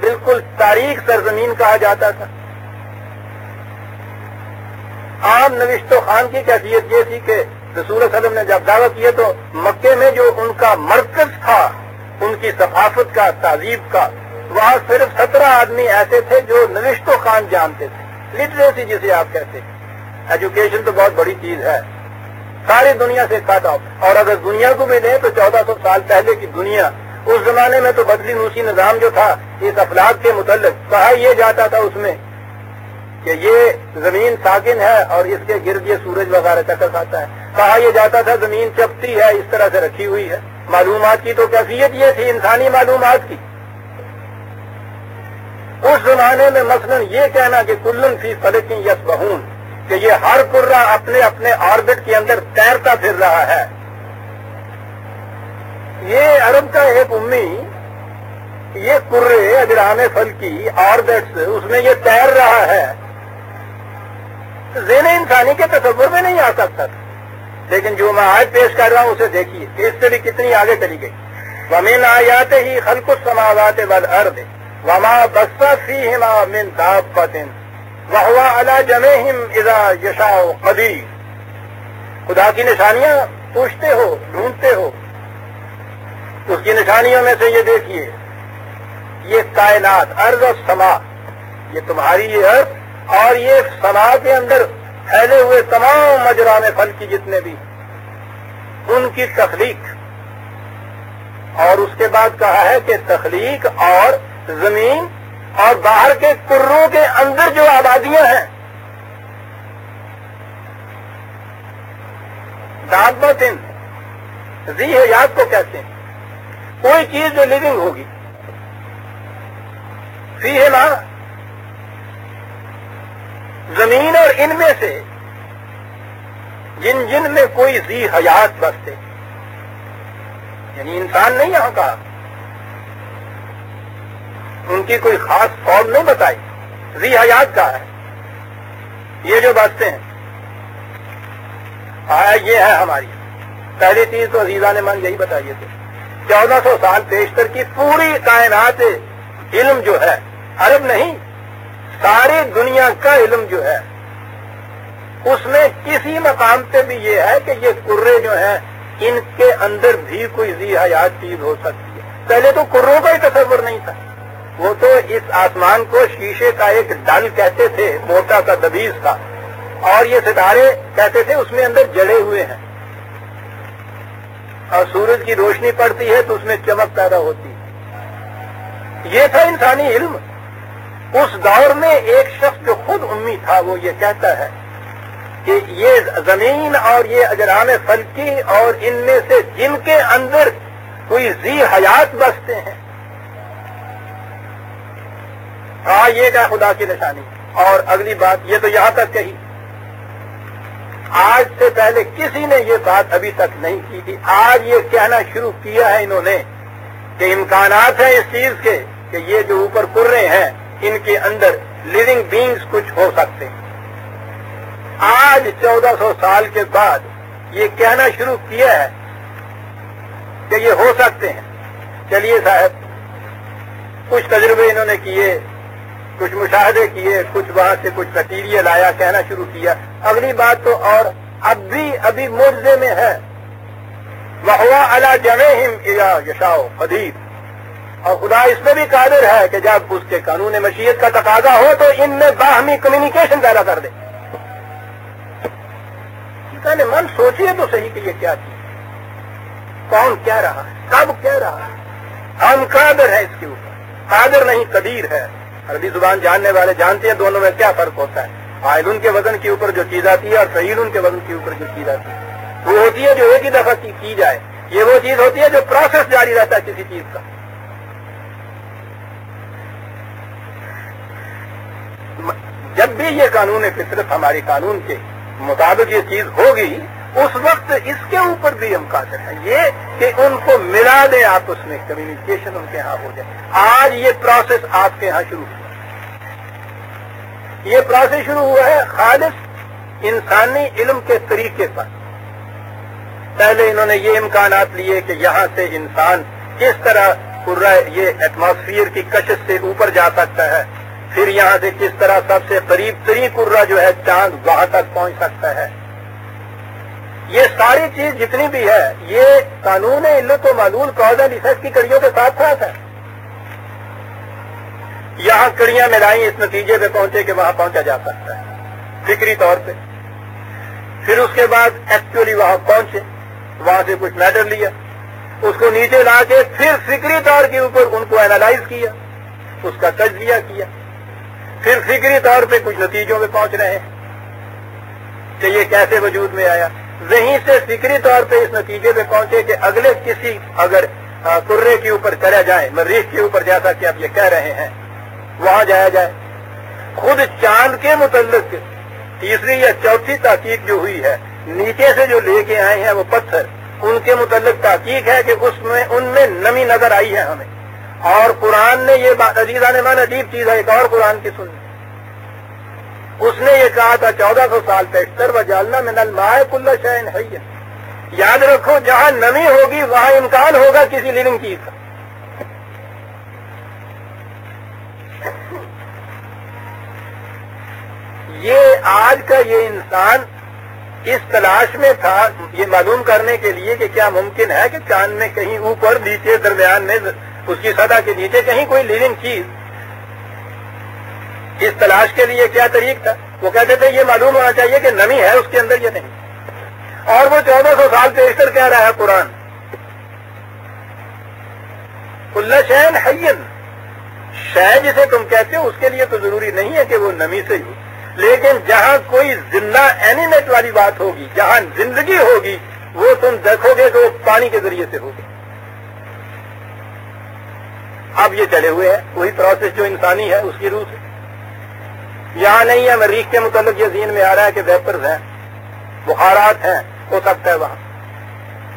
بالکل تاریخ سرزمین کہا جاتا تھا. عام نوشت و خوان کی کیفیت یہ تھی کہ رسول صلی اللہ علیہ وسلم نے جب دعویٰ کیے تو مکے میں جو ان کا مرکز تھا ان کی ثقافت کا، تہذیب کا، وہاں صرف 17 آدمی ایسے تھے جو نوشت و خوان جانتے تھے. لٹریسی جسے آپ کہتے ہیں. ایجوکیشن تو بہت بڑی چیز ہے، ساری دنیا سے کٹ آف. اور اگر دنیا کو بھی دیں تو 1400 سال پہلے کی دنیا، اس زمانے میں تو بدلی نوسی نظام جو تھا اس افلاک کے متعلق کہا یہ جاتا تھا اس میں کہ یہ زمین ساکن ہے اور اس کے گرد یہ سورج وغیرہ چکر کھاتا ہے. کہا یہ جاتا تھا زمین چپتی ہے، اس طرح سے رکھی ہوئی ہے. معلومات کی تو کیفیت یہ تھی انسانی معلومات کی. اس زمانے میں مثلا یہ کہنا کہ کلن فی فلک یسبحون، کہ یہ ہر کرہ اپنے اپنے آربٹ کے اندر تیرتا پھر رہا ہے. یہ عرب کا ایک امی یہ کرے اجرام فلکی آربٹس اس میں یہ تیر رہا ہے، ذہن انسانی کے تصور میں نہیں آ سکتا تھا. لیکن جو میں آج پیش کر رہا ہوں اسے دیکھیے کہ اس سے کتنی آگے چلی گئی. وَمِنْ آيَاتِهِ خَلْقُ السَّمَاوَاتِ وَالْأَرْضِ وَمَا بَثَّ فِيهِمَا مِنْ دَابَّةٍ وَهُوَ عَلَى جَمْعِهِمْ إِذَا يَشَاءُ قَدِيرٌ. خدا کی نشانیاں پوچھتے ہو، ڈھونڈتے ہو، اس کی نشانیوں میں سے یہ دیکھیے، یہ کائنات، ارض و سما، یہ تمہاری یہ ارض اور یہ سما کے اندر پھیلے ہوئے تمام مجرام فل کی جتنے بھی، ان کی تخلیق. اور اس کے بعد کہا ہے کہ تخلیق اور زمین اور باہر کے کروں کے اندر جو آبادیاں ہیں، دابتن ذی حیات کو کہتے ہیں کوئی چیز جو لیونگ ہوگی. فیہ ما، زمین اور ان میں سے جن میں کوئی ذی حیات بستے، یعنی انسان نہیں یہاں کہا، ان کی کوئی خاص فارم نہیں بتائی، ذی حیات کا ہے یہ جو بستے ہیں. یہ ہے ہماری پہلی چیز تو عزیزان من یہی بتائیے تھے. 1400 سال پیشتر کی پوری کائنات علم جو ہے، عرب نہیں ساری دنیا کا علم جو ہے، اس میں کسی مقام پہ بھی یہ ہے کہ یہ کرے جو ہیں ان کے اندر بھی کوئی ذی حیات چیز ہو سکتی ہے. پہلے تو کروں کا ہی تصور نہیں تھا، وہ تو اس آسمان کو شیشے کا ایک ڈل کہتے تھے، موٹا کا دبیز تھا، اور یہ ستارے کہتے تھے اس میں اندر جڑے ہوئے ہیں، اور سورج کی روشنی پڑتی ہے تو اس میں چمک پیدا ہوتی ہے. یہ تھا انسانی علم. اس دور میں ایک شخص جو خود امی تھا وہ یہ کہتا ہے کہ یہ زمین اور یہ اجرام فلکی اور ان میں سے جن کے اندر کوئی ذی حیات بستے ہیں، یہ کیا خدا کی نشانی. اور اگلی بات یہ تو یہاں تک کہی، آج سے پہلے کسی نے یہ بات ابھی تک نہیں کی تھی. آج یہ کہنا شروع کیا ہے انہوں نے کہ امکانات ہیں اس چیز کے کہ یہ جو اوپر کرے ہیں ان کے اندر لیونگ بینگز کچھ ہو سکتے ہیں. آج 1400 سال کے بعد یہ کہنا شروع کیا ہے کہ یہ ہو سکتے ہیں. چلیے صاحب، کچھ تجربے انہوں نے کیے، کچھ مشاہدے کیے، کچھ وہاں سے کچھ مٹیریل آیا، کہنا شروع کیا. اگلی بات تو اور ابھی معجزے میں ہے، وَهُوَ عَلَى جَمْعِهِمْ إِذَا يَشَاءُ قَدِيرٌ. اور خدا اس میں بھی قادر ہے کہ جب اس کے قانون مشیت کا تقاضا ہو تو ان میں باہمی کمیونیکیشن پیدا کر دے. کہنے من سوچیے تو صحیح کہ یہ کیا چیز، کون کہہ رہا ہے، کب کہہ رہا ہے. ہم قادر ہے اس کے اوپر، قادر نہیں قدیر ہے. عربی زبان جاننے والے جانتے ہیں دونوں میں کیا فرق ہوتا ہے. فاعل کے وزن کے اوپر جو چیز آتی ہے اور فعیل کے وزن کے اوپر جو چیز آتی ہے وہ ہوتی ہے جو ایک ہی دفعہ کی جائے. یہ وہ چیز ہوتی ہے جو پروسیس جاری رہتا ہے کسی چیز کا. جب بھی یہ قانون فطرت ہمارے قانون کے مطابق یہ چیز ہوگی اس وقت اس کے اوپر بھی ہم قادر ہیں یہ کہ ان کو ملا دیں آپس میں، کمیونیکیشن ان کے ہاں ہو جائے. آج یہ پروسیس آپ کے ہاں شروع ہوا، یہ پروسیس شروع ہوا ہے خالص انسانی علم کے طریقے پر. پہلے انہوں نے یہ امکانات لیے کہ یہاں سے انسان کس طرح یہ ایٹماسفیئر کی کشش سے اوپر جا سکتا ہے، پھر یہاں سے کس طرح سب سے قریب ترین کرہ جو ہے چاند وہاں تک پہنچ سکتا ہے. یہ ساری چیز جتنی بھی ہے یہ قانون علت و معلول کاز اینڈ ایفیکٹ کی کڑیوں کے ساتھ ساتھ ہے. یہاں کڑیاں ملائیں اس نتیجے پہ پہنچے کہ وہاں پہنچا جا سکتا ہے فکری طور پہ. پھر اس کے بعد ایکچولی وہاں پہنچے، وہاں سے کچھ میٹر لیا، اس کو نیچے لا کے پھر فکری طور کے اوپر ان کو اینالائز کیا، اس کا تجزیہ کیا، پھر فکری طور پہ کچھ نتیجوں پہ پہنچ رہے ہیں کہ یہ کیسے وجود میں آیا. وہیں سے فکری طور پہ اس نتیجے پہ پہنچے کہ اگلے کسی اگر کرے کے اوپر چلا جائے، مریخ کے اوپر جیسا کہ آپ یہ کہہ رہے ہیں وہاں جایا جائے. خود چاند کے متعلق تیسری یا چوتھی تحقیق جو ہوئی ہے، نیچے سے جو لے کے آئے ہیں وہ پتھر، ان کے متعلق تحقیق ہے کہ ان میں نمی نظر آئی ہے ہمیں. اور قرآن نے یہ بات، عزیزان من عجیب چیز ہے، ایک اور قرآن کی سنی، اس نے یہ کہا تھا 1400 سال پیشتر وجعلنا من الماء کل شیء حی. یاد رکھو جہاں نمی ہوگی وہاں امکان ہوگا کسی لیونگ چیز کا. یہ آج کا یہ انسان اس تلاش میں تھا یہ معلوم کرنے کے لیے کہ کیا ممکن ہے کہ چاند میں کہیں اوپر نیچے درمیان میں اس کی سطح کے نیچے کہیں کوئی لیونگ چیز. اس تلاش کے لیے کیا طریق تھا؟ وہ کہتے تھے یہ معلوم ہونا چاہیے کہ نمی ہے اس کے اندر یا نہیں. اور وہ 1400 سال پیشتر کہہ رہا ہے قرآن کل شیء حی. شے جسے تم کہتے ہو اس کے لیے تو ضروری نہیں ہے کہ وہ نمی سے ہو، لیکن جہاں کوئی زندہ اینیمیٹ والی بات ہوگی، جہاں زندگی ہوگی، وہ تم دیکھو گے کہ وہ پانی کے ذریعے سے ہوگی. اب یہ چلے ہوئے ہیں وہی پروسیس جو انسانی ہے اس کی روح سے. یہاں نہیں ہے مریخ کے متعلق یہ ذہن میں آ رہا ہے کہ ویپرز ہیں, بخارات ہیں, ہو سکتا ہے وہاں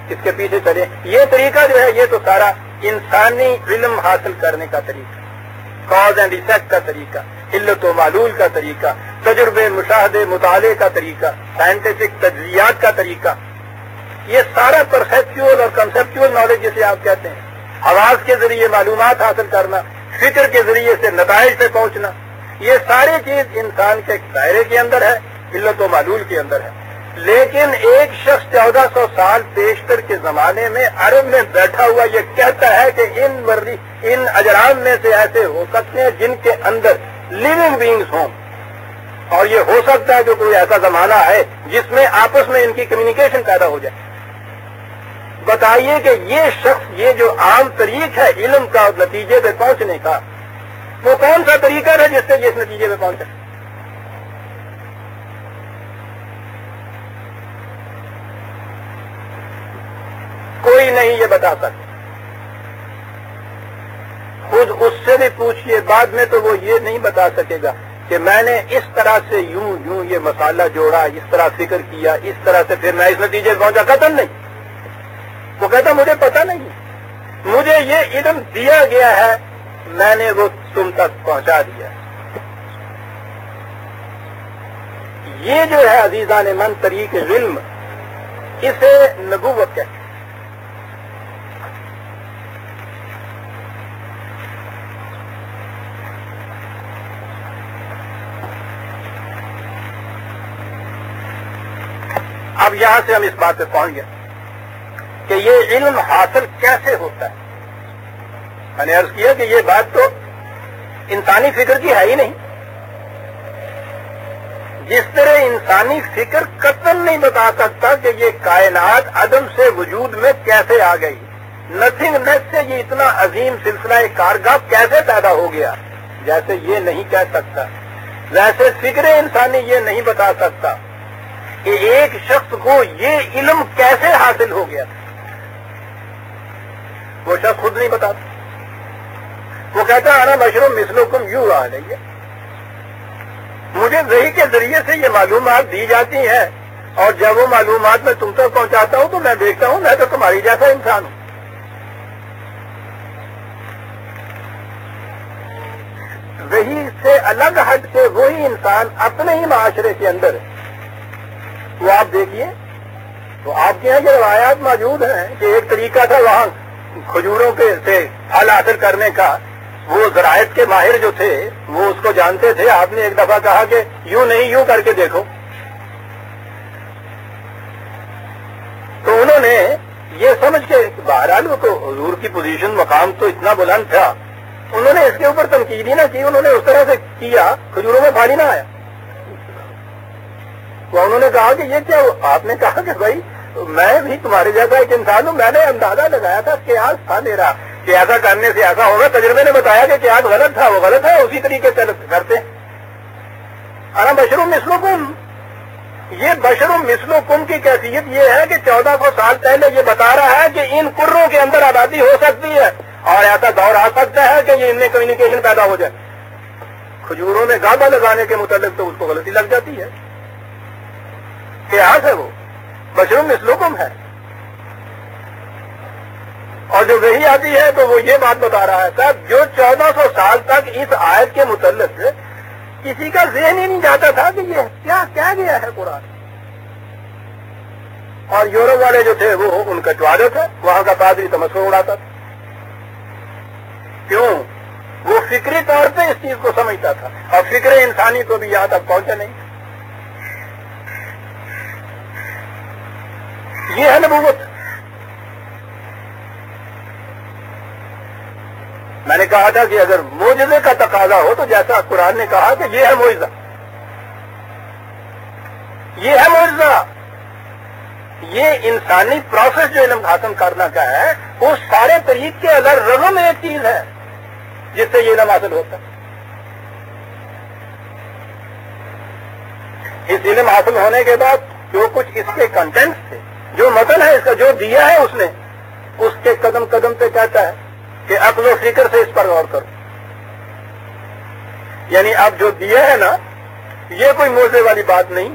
اس کے پیچھے چلے. یہ طریقہ جو ہے یہ تو سارا انسانی علم حاصل کرنے کا طریقہ, کاز اینڈ ایفیکٹ کا طریقہ, علت و معلول کا طریقہ, تجربے, مشاہدے, مطالعے کا طریقہ, سائنٹیفک تجزیات کا طریقہ, یہ سارا پرسیپچول اور کنسیپچول نالج جسے آپ کہتے ہیں, حواس کے ذریعے معلومات حاصل کرنا, فکر کے ذریعے سے نتائج پہ پہنچنا, یہ ساری چیز انسان کے دائرے کے اندر ہے, علت و معلول کے اندر ہے. لیکن ایک شخص 1400 سال پیشتر کے زمانے میں عرب میں بیٹھا ہوا یہ کہتا ہے کہ ان اجرام میں سے ایسے ہو سکتے ہیں جن کے اندر لیونگ بینگز ہوں, اور یہ ہو سکتا ہے کہ کوئی ایسا زمانہ ہے جس میں آپس میں ان کی کمیونیکیشن پیدا ہو جائے. بتائیے کہ یہ شخص, یہ جو عام طریق ہے علم کا اور نتیجے پہ پہنچنے کا, وہ کون سا طریقہ ہے جس سے یہ اس نتیجے پہ پہنچے؟ کوئی نہیں یہ بتا سکتا. خود اس سے بھی پوچھئے بعد میں تو وہ یہ نہیں بتا سکے گا کہ میں نے اس طرح سے یوں یہ مسالہ جوڑا, اس طرح فکر کیا, اس طرح سے پھر میں اس نتیجے پہ پہنچا. قطعاً نہیں. وہ کہتا مجھے پتہ نہیں, مجھے یہ علم دیا گیا ہے, میں نے وہ تم تک پہنچا دیا. یہ جو ہے عزیزان من طریق علم, اسے نبوت کہتے ہیں. اب یہاں سے ہم اس بات پہ پہنچ گئے کہ یہ علم حاصل کیسے ہوتا ہے. میں نے عرض کیا کہ یہ بات تو انسانی فکر کی ہے ہی نہیں. جس طرح انسانی فکر قطعاً نہیں بتا سکتا کہ یہ کائنات عدم سے وجود میں کیسے آ گئی, نتھنگ نیس سے یہ اتنا عظیم سلسلہ کارگاہ کیسے پیدا ہو گیا, جیسے یہ نہیں کہہ سکتا, ویسے فکر انسانی یہ نہیں بتا سکتا کہ ایک شخص کو یہ علم کیسے حاصل ہو گیا. وہ شخص خود نہیں بتاتا. وہ کہتا ہے انا بشر مثلکم یوں آ رہی ہے, مجھے وحی کے ذریعے سے یہ معلومات دی جاتی ہیں, اور جب وہ معلومات میں تم تک پہنچاتا ہوں تو میں دیکھتا ہوں میں تو تمہاری جیسا انسان ہوں. وحی سے الگ ہٹ کے وہی انسان اپنے ہی معاشرے کے اندر ہے. وہ آپ دیکھیے تو آپ کے یہاں یہ روایات موجود ہیں کہ ایک طریقہ تھا وہاں کھجوروں کے سے پھل حاصل کرنے کا. وہ زراعت کے ماہر جو تھے وہ اس کو جانتے تھے. آپ نے ایک دفعہ کہا کہ یوں نہیں یوں کر کے دیکھو, تو انہوں نے یہ سمجھ کے, بہرحال وہ تو حضور کی پوزیشن مقام تو اتنا بلند تھا, انہوں نے اس کے اوپر تنقید ہی نہ کی, انہوں نے اس طرح سے کیا کھجوروں میں پھل ہی نہ آیا. تو انہوں نے کہا کہ یہ کیا, آپ نے کہا کہ بھائی میں بھی تمہارے جیسا ایک انسان ہوں, میں نے اندازہ لگایا تھا قیاس تھا میرا کہ ایسا کرنے سے ایسا ہوگا, تجربے نے بتایا کہ قیاس غلط تھا, وہ غلط ہے, اسی طریقے سے کرتے. انا بشر مثلکم, یہ بشر مثلکم کی کیفیت یہ ہے کہ 1400 سال پہلے یہ بتا رہا ہے کہ ان کروں کے اندر آبادی ہو سکتی ہے, اور ایسا دور آ سکتا ہے کہ یہ ان میں کمیونیکیشن پیدا ہو جائے. کھجوروں میں گابا لگانے کے متعلق تو اس کو غلطی لگ جاتی ہے. قیاس ہے, وہ بشر مثلکم ہے. اور جو وہی آتی ہے تو وہ یہ بات بتا رہا ہے صاحب, جو 1400 سال تک اس آیت کے متعلق کسی کا ذہن ہی نہیں جاتا تھا کہ یہ کیا گیا ہے قرآن. اور یورپ والے جو تھے وہ ان کا چوادر تھا, وہاں کا پادری تمسخر اڑاتا تھا. کیوں؟ وہ فکری طور پہ اس چیز کو سمجھتا تھا, اور فکر انسانی کو بھی یہاں تک پہنچا نہیں. یہ ہے نبوت. میں نے کہا تھا کہ اگر معجزے کا تقاضا ہو تو جیسا قرآن نے کہا کہ یہ ہے معجزہ, یہ ہے معجزہ, یہ انسانی پروسیس جو علم حاصل کرنا کا ہے, اس سارے طریق کے اگر رغم ایک چیز ہے جس سے یہ علم حاصل ہوتا ہے. اس علم حاصل ہونے کے بعد جو کچھ اس کے کنٹینٹس تھے جو متن ہے اس کا، جو دیا ہے اس نے، اس کے قدم قدم پہ کہتا ہے کہ عقل و فکر سے اس پر غور کرو. یعنی اب جو دیا ہے نا، یہ کوئی موزے والی بات نہیں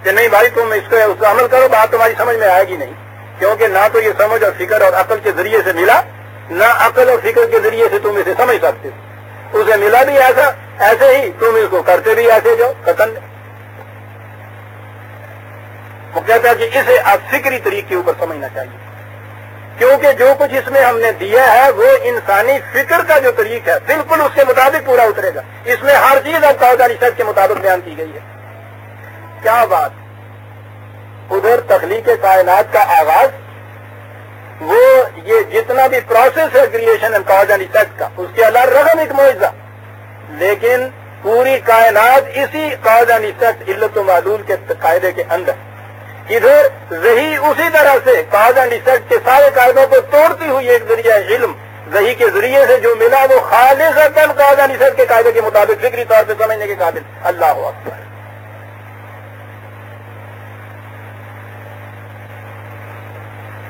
کہ نہیں بھائی تم اس کو عمل کرو، بات تمہاری سمجھ میں آئے گی نہیں، کیونکہ نہ تو یہ سمجھ اور فکر اور عقل کے ذریعے سے ملا، نہ عقل اور فکر کے ذریعے سے تم اسے سمجھ سکتے. اسے ملا بھی ایسا، ایسے ہی تم اس کو کرتے بھی ایسے جو قتل. وہ کہتا ہے کہ اسے آپ فکری طریقے کے اوپر سمجھنا چاہیے، کیونکہ جو کچھ اس میں ہم نے دیا ہے وہ انسانی فکر کا جو طریق ہے بالکل اس کے مطابق پورا اترے گا. اس میں ہر چیز اب قاعدہ ریسرچ کے مطابق بیان کی گئی ہے. کیا بات. ادھر تخلیق کائنات کا آغاز، وہ یہ جتنا بھی پروسیس ہے creation and cause and effect کا، اس کے اللہ رحم ایک معجزہ، لیکن پوری کائنات اسی کاز اینڈ ایفیکٹ علت و معلول کے قاعدے کے اندر. ادھر وہی اسی طرح سے کاز اینڈ ایفیکٹ کے سارے قاعدوں کو توڑتی ہوئی ایک ذریعہ علم وحی کے ذریعے سے جو ملا وہ خالصتاً کاز اینڈ ایفیکٹ کے قاعدے کے مطابق فکری طور پہ سمجھنے کے قابل. اللہ اکبر.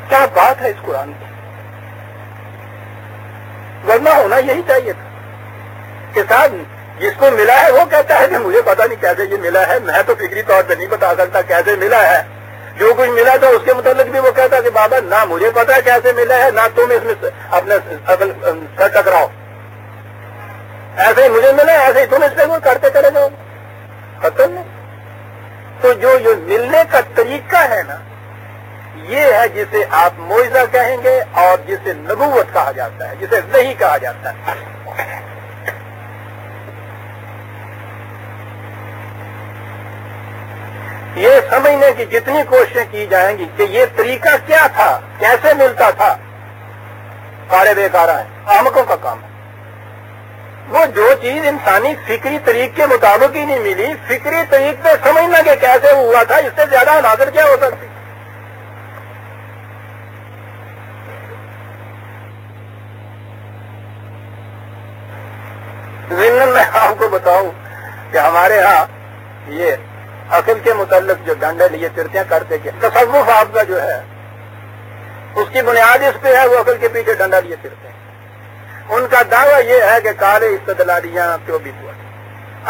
کیا بات ہے اس قرآن کی. ورنہ ہونا یہی چاہیے تھا کہ صاحب جس کو ملا ہے وہ کہتا ہے کہ مجھے پتا نہیں کیسے یہ ملا ہے، میں تو فکری طور پہ نہیں بتا سکتا کیسے ملا ہے. جو کچھ ملا تھا اس کے متعلق بھی وہ کہتا کہ بابا نہ مجھے پتا ہے کیسے ملا ہے، نہ تم اس میں اپنے سر ٹکراؤ. ایسے ہی مجھے ملا، ایسے ہی تم اس پہ کرتے چلے جاؤ. قتل نہیں. تو جو یہ ملنے کا طریقہ ہے نا، یہ ہے جسے آپ معجزہ کہیں گے اور جسے نبوت کہا جاتا ہے، جسے وحی کہا جاتا ہے. یہ سمجھنے کی جتنی کوششیں کی جائیں گی کہ یہ طریقہ کیا تھا، کیسے ملتا تھا، سارے بیکار ہیں، احمقوں کا کام ہے. وہ جو چیز انسانی فکری طریق کے مطابق ہی نہیں ملی، فکری طریق پہ سمجھنا کہ کیسے ہوا تھا، اس سے زیادہ ناظر کیا ہو سکتی. ضمن میں آپ کو بتاؤں کہ ہمارے ہاں یہ عقل کے متعلق جو ڈنڈے لیے پھرتے ہیں کرتے کہ تصوف آپ کا جو ہے اس کی بنیاد اس پہ ہے، وہ عقل کے پیچھے ڈنڈا لیے پھرتے ہیں. ان کا دعویٰ یہ ہے کہ کالے استدلالیاں کیوں بھی ہوا،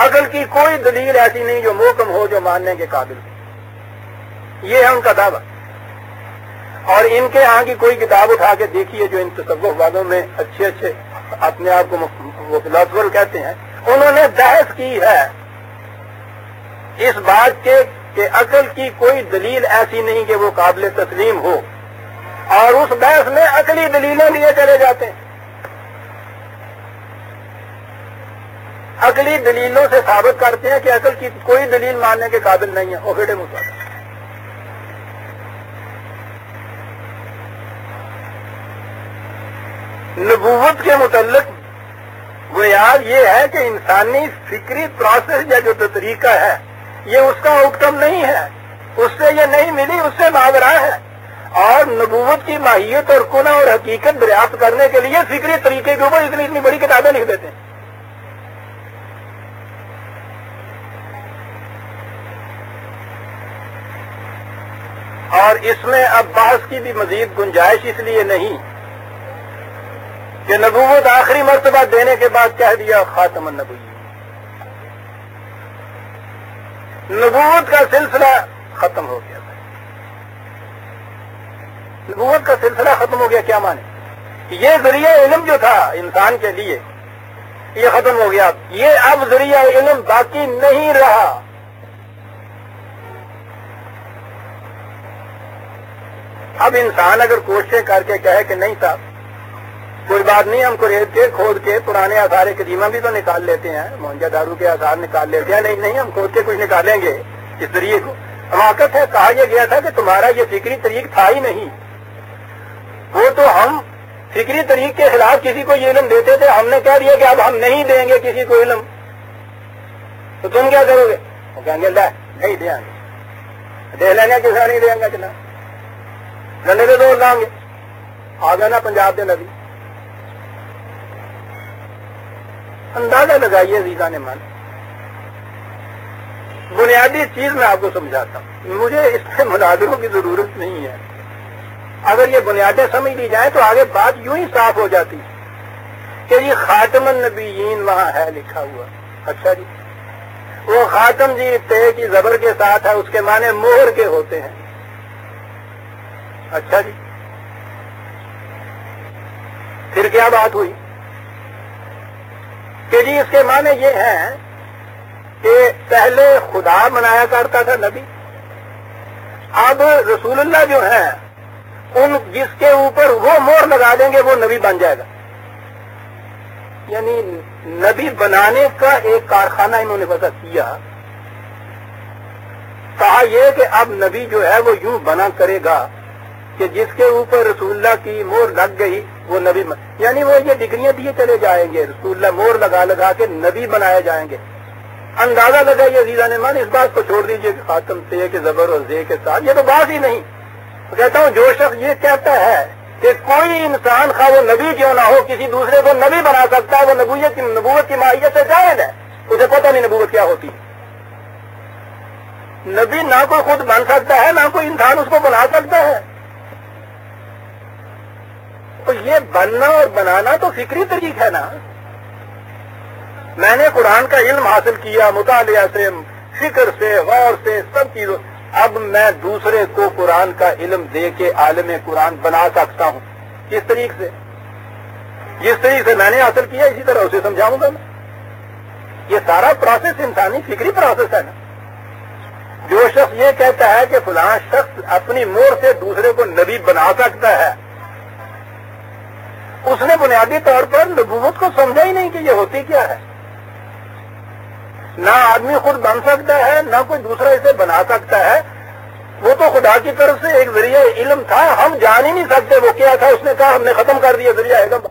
عقل کی کوئی دلیل ایسی نہیں جو محکم ہو، جو ماننے کے قابل ہو. یہ ہے ان کا دعویٰ. اور ان کے ہاں کی کوئی کتاب اٹھا کے دیکھیے جو ان تصوف والوں میں اچھے اچھے اپنے آپ کو وہ فلاسفر کہتے ہیں، انہوں نے بحث کی ہے اس بات کے کہ عقل کی کوئی دلیل ایسی نہیں کہ وہ قابل تسلیم ہو، اور اس بحث میں عقلی دلیلیں لیے چلے جاتے ہیں. عقلی دلیلوں سے ثابت کرتے ہیں کہ عقل کی کوئی دلیل ماننے کے قابل نہیں ہے. وہ بیٹے مطابق نبوت کے متعلق بنیاد یہ ہے کہ انسانی فکری پروسیس یا جو طریقہ ہے یہ اس کا آؤٹ کم نہیں ہے، اس سے یہ نہیں ملی، اس سے ماورا ہے. اور نبوت کی ماہیت اور کنہ اور حقیقت دریافت کرنے کے لیے فکری طریقے کے اوپر اتنی بڑی کتابیں لکھ دیتے ہیں. اور اس میں اب بحث کی بھی مزید گنجائش اس لیے نہیں کہ نبوت آخری مرتبہ دینے کے بعد کہہ دیا خاتم النبیین. نبوت کا سلسلہ ختم ہو گیا. نبوت کا سلسلہ ختم ہو گیا کیا مانے؟ یہ ذریعہ علم جو تھا انسان کے لیے یہ ختم ہو گیا. یہ اب ذریعہ علم باقی نہیں رہا. اب انسان اگر کوششیں کر کے کہے کہ نہیں صاحب کوئی بات نہیں، ہم کو ریت کے کھود کے پرانے آثار قدیمہ بھی تو نکال لیتے ہیں، موہنجو دارو کے آثار نکال لیتے ہیں، نہیں ہم کھود کے کچھ نکالیں گے اس ذریعے کو. حماقت ہے. کہا یہ گیا تھا کہ تمہارا یہ فکری طریق تھا ہی نہیں. وہ تو ہم فکری طریق کے خلاف کسی کو یہ علم دیتے تھے، ہم نے کہہ دیا کہ اب ہم نہیں دیں گے کسی کو علم. تو تم کیا کرو گے؟ وہ کہیں گے لے نہیں دیں گے، دے لیں گے کسا نہیں دیں گے چلا ڈنڈے پہ دور لائیں گے. آ گیا نا پنجاب کے نبی. اندازہ لگائیے عزیزان من، بنیادی چیز میں آپ کو سمجھاتا ہوں، مجھے اس میں مناظروں کی ضرورت نہیں ہے، اگر یہ بنیادیں سمجھ لی جائیں تو آگے بات یوں ہی صاف ہو جاتی کہ یہ خاتم النبیین وہاں ہے لکھا ہوا. اچھا جی، وہ خاتم جی تے کی زبر کے ساتھ ہے، اس کے معنی مہر کے ہوتے ہیں. اچھا جی، پھر کیا بات ہوئی کہ جی اس کے معنی یہ ہیں کہ پہلے خدا بنایا کرتا تھا نبی، اب رسول اللہ جو ہیں ان جس کے اوپر وہ مہر لگا دیں گے وہ نبی بن جائے گا. یعنی نبی بنانے کا ایک کارخانہ انہوں نے وضع کیا. کہا یہ کہ اب نبی جو ہے وہ یوں بنا کرے گا کہ جس کے اوپر رسول اللہ کی مہر لگ گئی وہ نبی یعنی وہ یہ ڈگریاں دیے چلے جائیں گے، رسول اللہ مہر لگا لگا کے نبی بنائے جائیں گے. اندازہ لگائیے عزیزان مان، اس بات کو چھوڑ دیجئے کہ خاتم تے کے زبر اور زے کے ساتھ، یہ تو بات ہی نہیں. کہتا ہوں جو شخص یہ کہتا ہے کہ کوئی انسان خواہ وہ نبی کیوں نہ ہو کسی دوسرے کو نبی بنا سکتا ہے، وہ نبوت کی ماہیت سے جاہل ہے، اسے پتہ نہیں نبوت کیا ہوتی. نبی نہ کوئی خود بن سکتا ہے نہ کوئی انسان اس کو بنا سکتا ہے. تو یہ بننا اور بنانا تو فکری طریق ہے نا. میں نے قرآن کا علم حاصل کیا مطالعہ سے، فکر سے، غور سے، سب چیزوں. اب میں دوسرے کو قرآن کا علم دے کے عالم قرآن بنا سکتا ہوں. کس طریقے سے؟ جس طریقے سے میں نے حاصل کیا اسی طرح اسے سمجھاؤں گا میں. یہ سارا پروسیس انسانی فکری پروسیس ہے نا. جو شخص یہ کہتا ہے کہ فلاں شخص اپنی مہر سے دوسرے کو نبی بنا سکتا ہے، اس نے بنیادی طور پر نبوت کو سمجھا ہی نہیں کہ یہ ہوتی کیا ہے. نہ آدمی خود بن سکتا ہے نہ کوئی دوسرا اسے بنا سکتا ہے. وہ تو خدا کی طرف سے ایک ذریعہ علم تھا، ہم جان ہی نہیں سکتے وہ کیا تھا. اس نے کہا ہم نے ختم کر دیا ذریعہ علم.